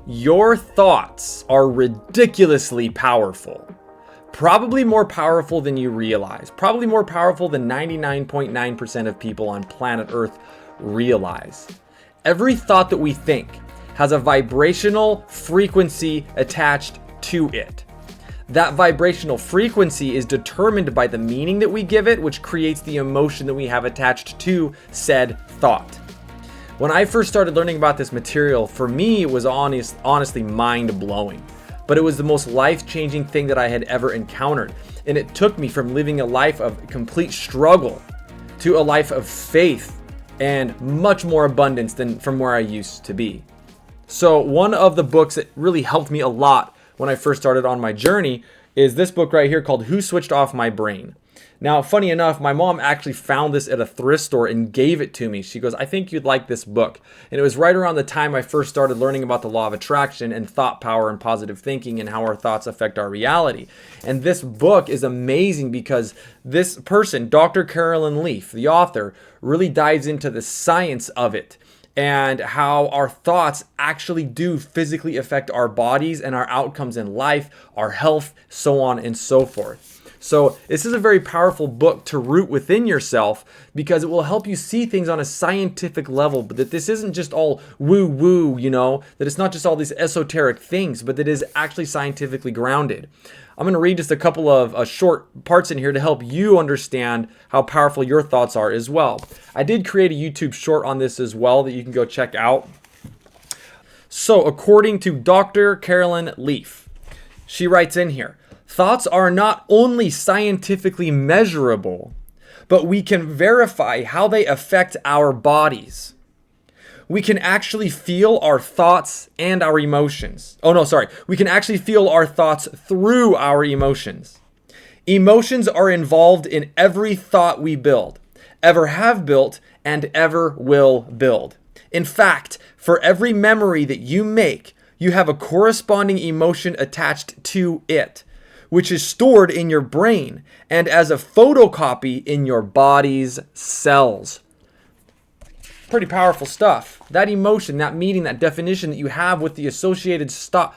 Your thoughts are ridiculously powerful. Probably more powerful than you realize. Probably more powerful than 99.9% of people on planet Earth realize. Every thought that we think has a vibrational frequency attached to it. That vibrational frequency is determined by the meaning that we give it, which creates the emotion that we have attached to said thought. When I first started learning about this material, for me, it was honestly mind-blowing. But it was the most life-changing thing that I had ever encountered. And it took me from living a life of complete struggle to a life of faith and much more abundance than from where I used to be. So one of the books that really helped me a lot when I first started on my journey is this book right here called Who Switched Off My Brain? Now, funny enough, my mom actually found this at a thrift store and gave it to me. She goes, I think you'd like this book. And it was right around the time I first started learning about the law of attraction and thought power and positive thinking and how our thoughts affect our reality. And this book is amazing because this person, Dr. Carolyn Leaf, the author, really dives into the science of it and how our thoughts actually do physically affect our bodies and our outcomes in life, our health, so on and so forth. So this is a very powerful book to root within yourself because it will help you see things on a scientific level, but that this isn't just all woo-woo, that it's not just all these esoteric things, but that it is actually scientifically grounded. I'm going to read just a couple of short parts in here to help you understand how powerful your thoughts are as well. I did create a YouTube short on this as well that you can go check out. So according to Dr. Carolyn Leaf, she writes in here, thoughts are not only scientifically measurable, but we can verify how they affect our bodies. We can actually feel our thoughts and our emotions. We can actually feel our thoughts through our emotions. Emotions are involved in every thought we build, ever have built, and ever will build. In fact, for every memory that you make, you have a corresponding emotion attached to it, which is stored in your brain and as a photocopy in your body's cells. Pretty powerful stuff. That emotion, that meaning, that definition that you have with the associated thought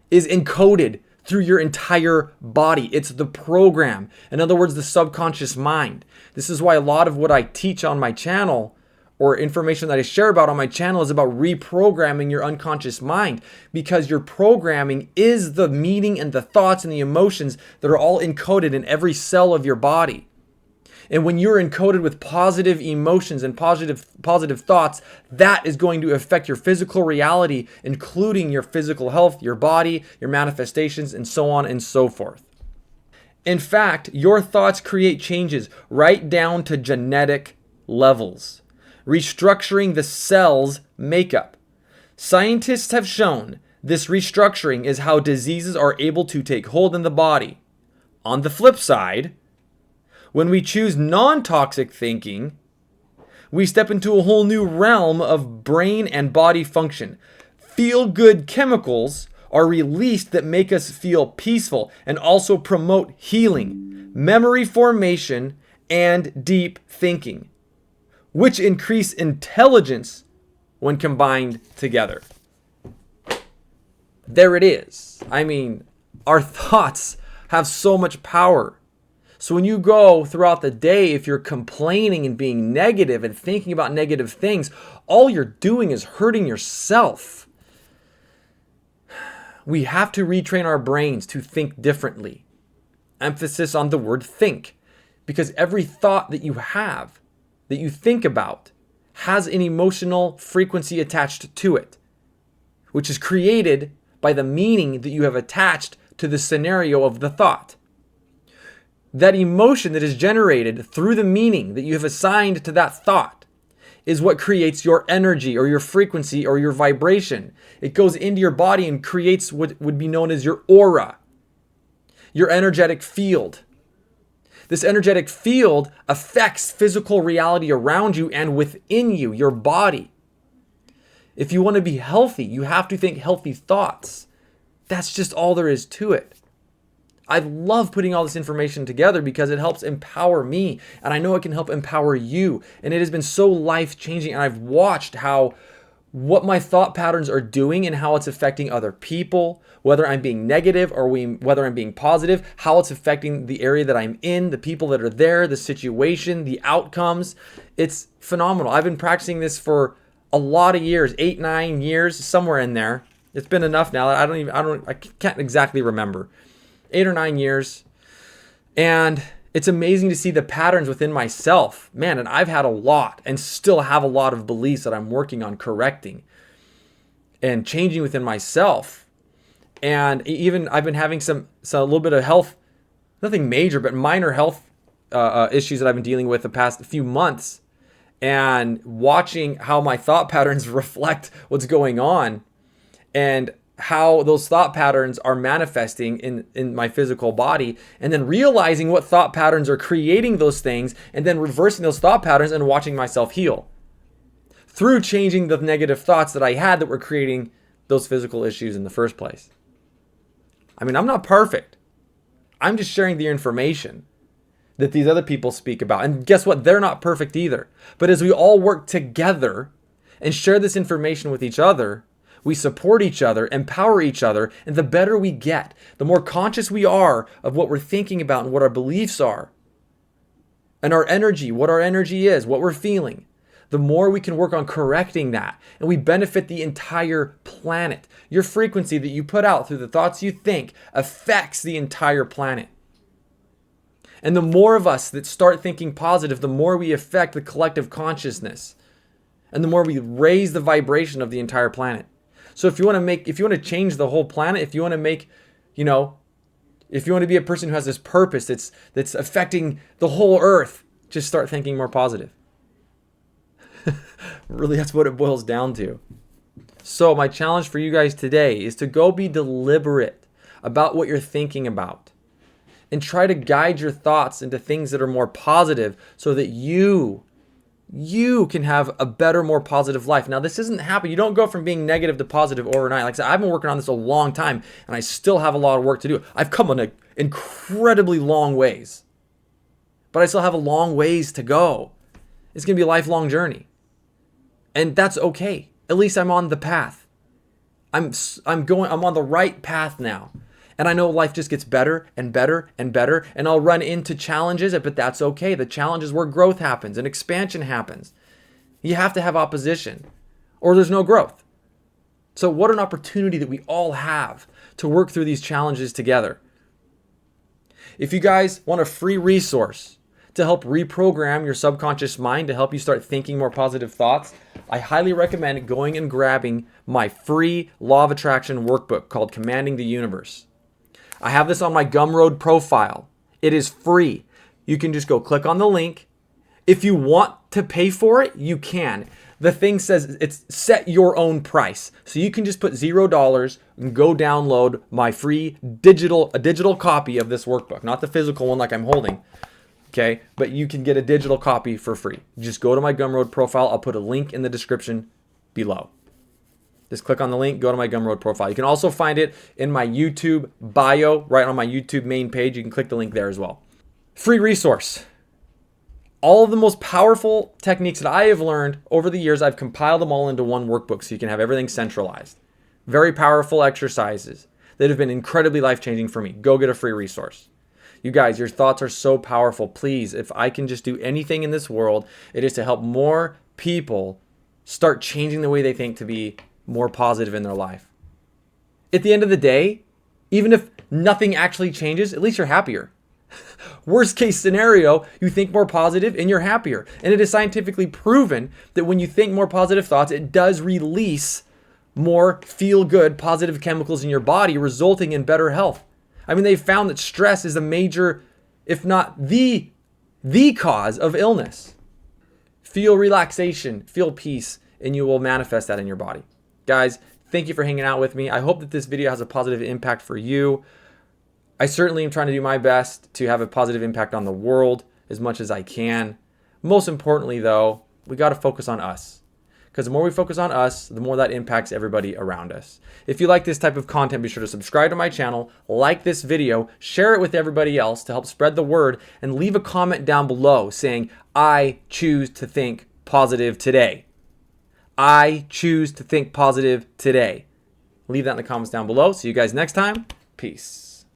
is encoded through your entire body. It's the program. In other words, the subconscious mind. This is why a lot of what I teach on my channel or information that I share about on my channel is about reprogramming your unconscious mind, because your programming is the meaning and the thoughts and the emotions that are all encoded in every cell of your body. And when you're encoded with positive emotions and positive thoughts, that is going to affect your physical reality, including your physical health, your body, your manifestations, and so on and so forth. In fact, your thoughts create changes right down to genetic levels, restructuring the cell's makeup. Scientists have shown this restructuring is how diseases are able to take hold in the body. On the flip side, when we choose non-toxic thinking, we step into a whole new realm of brain and body function. Feel-good chemicals are released that make us feel peaceful and also promote healing, memory formation, and deep thinking, which increase intelligence when combined together. There it is. I mean, our thoughts have so much power. So when you go throughout the day, if you're complaining and being negative and thinking about negative things, all you're doing is hurting yourself. We have to retrain our brains to think differently. Emphasis on the word think, because every thought that you have, that you think about, has an emotional frequency attached to it, which is created by the meaning that you have attached to the scenario of the thought. That emotion that is generated through the meaning that you have assigned to that thought is what creates your energy or your frequency or your vibration. It goes into your body and creates what would be known as your aura, your energetic field. This energetic field affects physical reality around you and within you, your body. If you want to be healthy, you have to think healthy thoughts. That's just all there is to it. I love putting all this information together because it helps empower me, and I know it can help empower you. And it has been so life-changing, and I've watched how what my thought patterns are doing and how it's affecting other people, whether I'm being negative or whether I'm being positive, how it's affecting the area that I'm in, the people that are there, the situation, the outcomes. It's phenomenal. I've been practicing this for a lot of years, 8, 9 years, somewhere in there. It's been enough now that I can't exactly remember. 8 or 9 years. And it's amazing to see the patterns within myself. Man, and I've had a lot and still have a lot of beliefs that I'm working on correcting and changing within myself. And even I've been having a little bit of health, nothing major, but minor health issues that I've been dealing with the past few months. And watching how my thought patterns reflect what's going on and how those thought patterns are manifesting in my physical body, and then realizing what thought patterns are creating those things, and then reversing those thought patterns and watching myself heal through changing the negative thoughts that I had that were creating those physical issues in the first place. I mean, I'm not perfect. I'm just sharing the information that these other people speak about. And guess what? They're not perfect either. But as we all work together and share this information with each other, we support each other, empower each other, and the better we get, the more conscious we are of what we're thinking about and what our beliefs are, and our energy, what our energy is, what we're feeling, the more we can work on correcting that, and we benefit the entire planet. Your frequency that you put out through the thoughts you think affects the entire planet. And the more of us that start thinking positive, the more we affect the collective consciousness, and the more we raise the vibration of the entire planet. So if you want to change the whole planet, if you want to make, if you want to be a person who has this purpose that's affecting the whole earth, just start thinking more positive. Really, that's what it boils down to. So my challenge for you guys today is to go be deliberate about what you're thinking about and try to guide your thoughts into things that are more positive so that you can have a better, more positive life. Now, this isn't happening. You don't go from being negative to positive overnight. Like I said, I've been working on this a long time, and I still have a lot of work to do. I've come on incredibly long ways, but I still have a long ways to go. It's going to be a lifelong journey, and that's okay. At least I'm on the path. I'm on the right path now. And I know life just gets better and better and better, and I'll run into challenges, but that's okay. The challenge is where growth happens and expansion happens. You have to have opposition, or there's no growth. So what an opportunity that we all have to work through these challenges together. If you guys want a free resource to help reprogram your subconscious mind, to help you start thinking more positive thoughts, I highly recommend going and grabbing my free Law of Attraction workbook called Commanding the Universe. I have this on my Gumroad profile. It is free. You can just go click on the link. If you want to pay for it, you can. The thing says it's set your own price. So you can just put $0 and go download my free digital copy of this workbook. Not the physical one like I'm holding. Okay, but you can get a digital copy for free. Just go to my Gumroad profile. I'll put a link in the description below. Just click on the link, go to my Gumroad profile. You can also find it in my YouTube bio, right on my YouTube main page. You can click the link there as well. Free resource. All of the most powerful techniques that I have learned over the years, I've compiled them all into one workbook so you can have everything centralized. Very powerful exercises that have been incredibly life-changing for me. Go get a free resource. You guys, your thoughts are so powerful. Please, if I can just do anything in this world, it is to help more people start changing the way they think to be more positive in their life. At the end of the day, even if nothing actually changes, at least you're happier. Worst case scenario, you think more positive and you're happier. And it is scientifically proven that when you think more positive thoughts, it does release more feel-good, positive chemicals in your body, resulting in better health. I mean, they've found that stress is a major, if not the cause of illness. Feel relaxation, feel peace, and you will manifest that in your body. Guys, thank you for hanging out with me. I hope that this video has a positive impact for you. I certainly am trying to do my best to have a positive impact on the world as much as I can. Most importantly, though, we got to focus on us. Because the more we focus on us, the more that impacts everybody around us. If you like this type of content, be sure to subscribe to my channel, like this video, share it with everybody else to help spread the word, and leave a comment down below saying, I choose to think positive today. I choose to think positive today? Leave that in the comments down below. See you guys next time. Peace.